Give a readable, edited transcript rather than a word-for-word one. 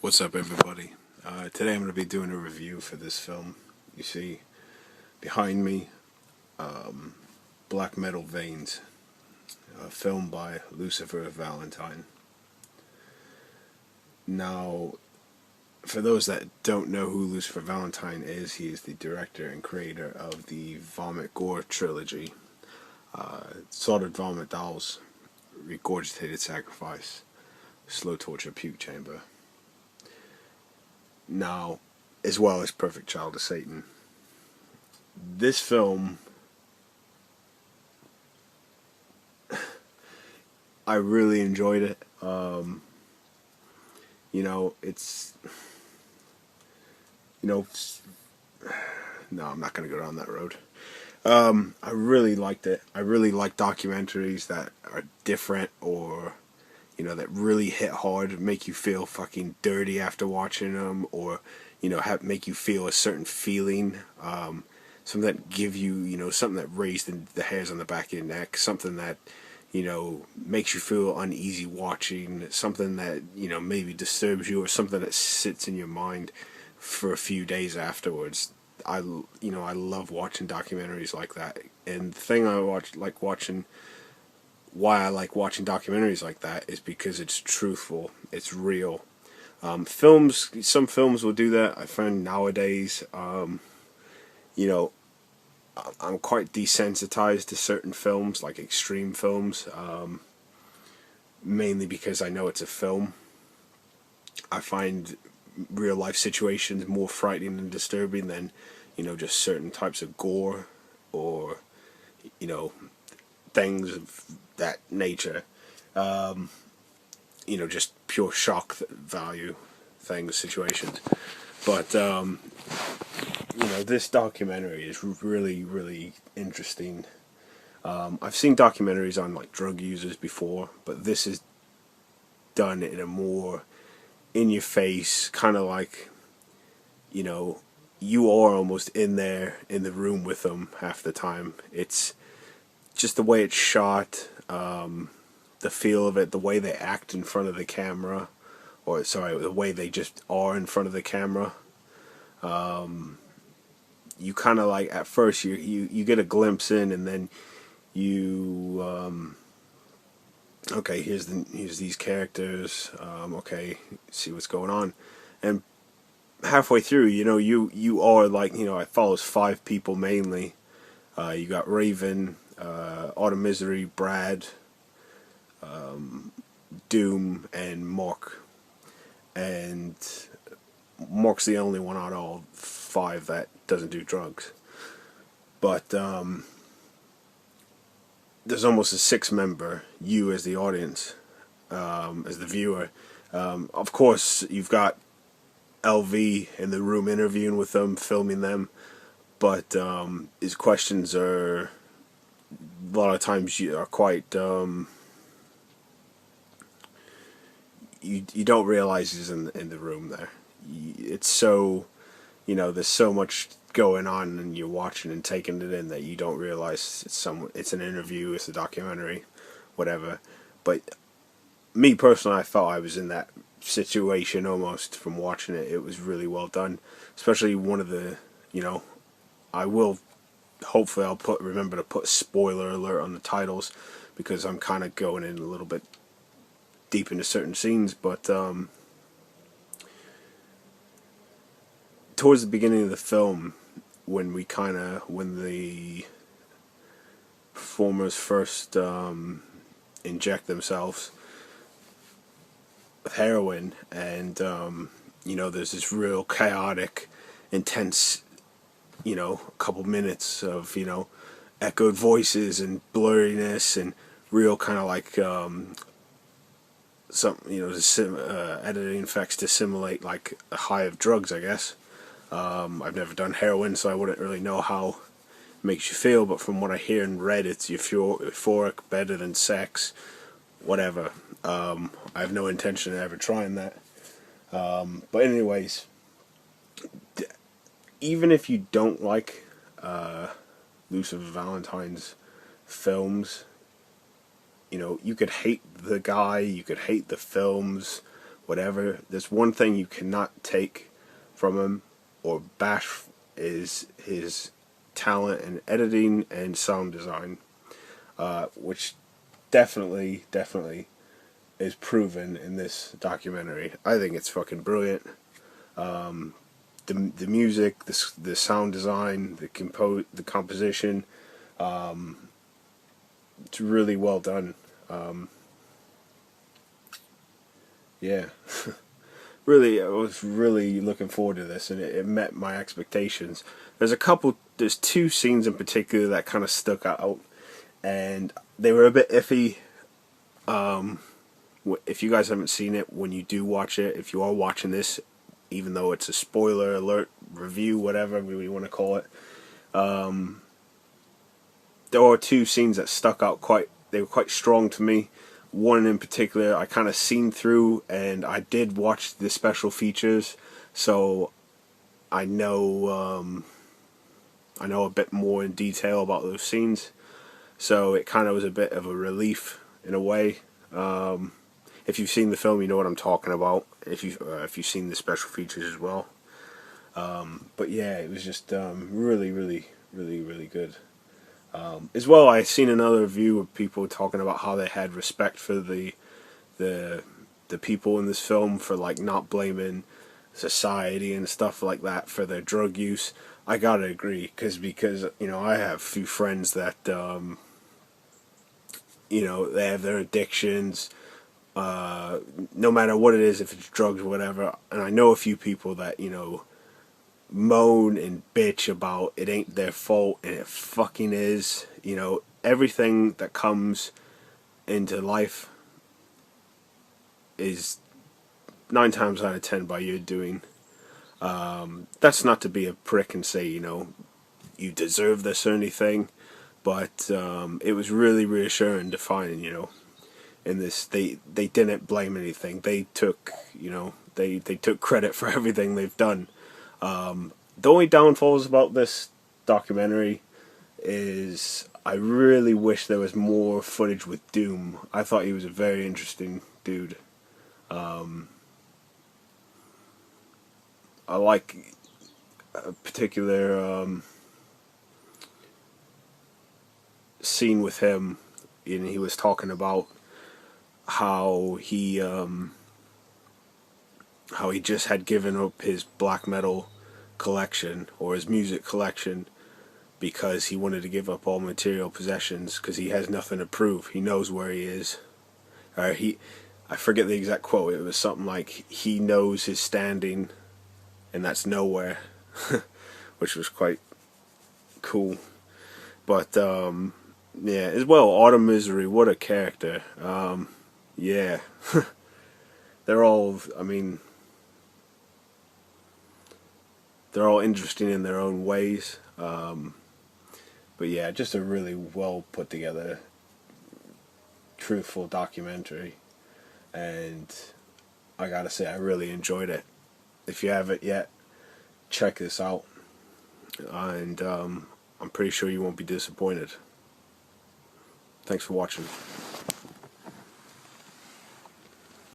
What's up, everybody? Today I'm going to be doing a review for this film. You see behind me, Black Metal Veins, a film by Lucifer Valentine. Now, for those that don't know who Lucifer Valentine is, he is the director and creator of the Vomit Gore trilogy, Slaughtered Vomit Dolls, Regurgitated Sacrifice, Slow Torture Puke Chamber. Now, as well as Perfect Child of Satan. This film, I really enjoyed it. It's, no, I'm not going to go down that road. I really liked it. I really like documentaries that are different or, that really hit hard, make you feel fucking dirty after watching them, or, make you feel a certain feeling. Something that give you, something that raised the hairs on the back of your neck, something that, makes you feel uneasy watching, something that, maybe disturbs you, or something that sits in your mind for a few days afterwards. I love watching documentaries like that. And the thing why I like watching documentaries like that is because it's truthful, it's real. Some films will do that. I find nowadays, I'm quite desensitized to certain films, like extreme films, mainly because I know it's a film. I find real life situations more frightening and disturbing than, just certain types of gore or, things of that nature. Just pure shock value things, situations. But, this documentary is really, really interesting. I've seen documentaries on, like, drug users before, but this is done in a more in-your-face, kind of like, you are almost in there, in the room with them half the time. It's just the way it's shot, the feel of it, the way they act in front of the camera, the way they just are in front of the camera. You kind of like, at first you get a glimpse in, and then okay, here's these characters, okay, see what's going on, and halfway through, you are like, it follows 5 people mainly. You got Raven, Autumn Misery, Brad, Doom, and Mark. And Mark's the only one out of all 5 that doesn't do drugs. But there's almost a 6th member, you as the audience, as the viewer. Of course, you've got LV in the room interviewing with them, filming them, but his questions are, a lot of times, are quite, you don't realize he's in the room there. It's so, there's so much going on, and you're watching and taking it in, that you don't realize it's an interview, it's a documentary, whatever. But me personally, I felt I was in that situation almost from watching it. It was really well done, especially one of the, hopefully I'll remember to put spoiler alert on the titles, because I'm kind of going in a little bit deep into certain scenes. But towards the beginning of the film, when the performers first inject themselves with heroin, and there's this real chaotic, intense, couple minutes of, echoed voices and blurriness, and real kind of like editing effects to simulate like a high of drugs, I guess. I've never done heroin, so I wouldn't really know how it makes you feel, but from what I hear and read, it's euphoric, better than sex, whatever. I have no intention of ever trying that. But anyways, even if you don't like Lucifer Valentine's films, you could hate the guy, you could hate the films, whatever. There's one thing you cannot take from him or bash is his talent in editing and sound design, which definitely is proven in this documentary. I think it's fucking brilliant. The music, the sound design, the composition, it's really well done. Yeah, really, I was really looking forward to this, and it met my expectations. There's two scenes in particular that kind of stuck out, and they were a bit iffy. If you guys haven't seen it, when you do watch it, if you are watching this, even though it's a spoiler alert review, whatever we want to call it, there are two scenes that stuck out they were quite strong to me. One in particular I kind of seen through, and I did watch the special features, so I know a bit more in detail about those scenes. So it kind of was a bit of a relief in a way. If you've seen the film, you know what I'm talking about. If you've seen the special features as well. But yeah, it was just really good. As well, I seen another review of people talking about how they had respect for the people in this film for like not blaming society and stuff like that for their drug use. I gotta agree, because you know, I have a few friends that you know, they have their addictions, no matter what it is, if it's drugs or whatever. And I know a few people that, you know, moan and bitch about it ain't their fault, and it fucking is. You know, everything that comes into life is 9 times out of 10 by your doing. That's not to be a prick and say, you know, you deserve this or anything, but it was really reassuring to find, you know, in this, they didn't blame anything. They took, you know, they took credit for everything they've done. The only downfalls about this documentary is I really wish there was more footage with Doom. I thought he was a very interesting dude. I like a particular scene with him, and he was talking about how he just had given up his black metal collection or his music collection because he wanted to give up all material possessions because he has nothing to prove. He knows where he is. I forget the exact quote. It was something like, he knows his standing, and that's nowhere, which was quite cool. But yeah, as well, Autumn Misery, what a character. Yeah, they're all, I mean, they're all interesting in their own ways. But yeah, just a really well put together, truthful documentary, and I gotta say, I really enjoyed it. If you haven't yet, check this out, and I'm pretty sure you won't be disappointed. Thanks for watching.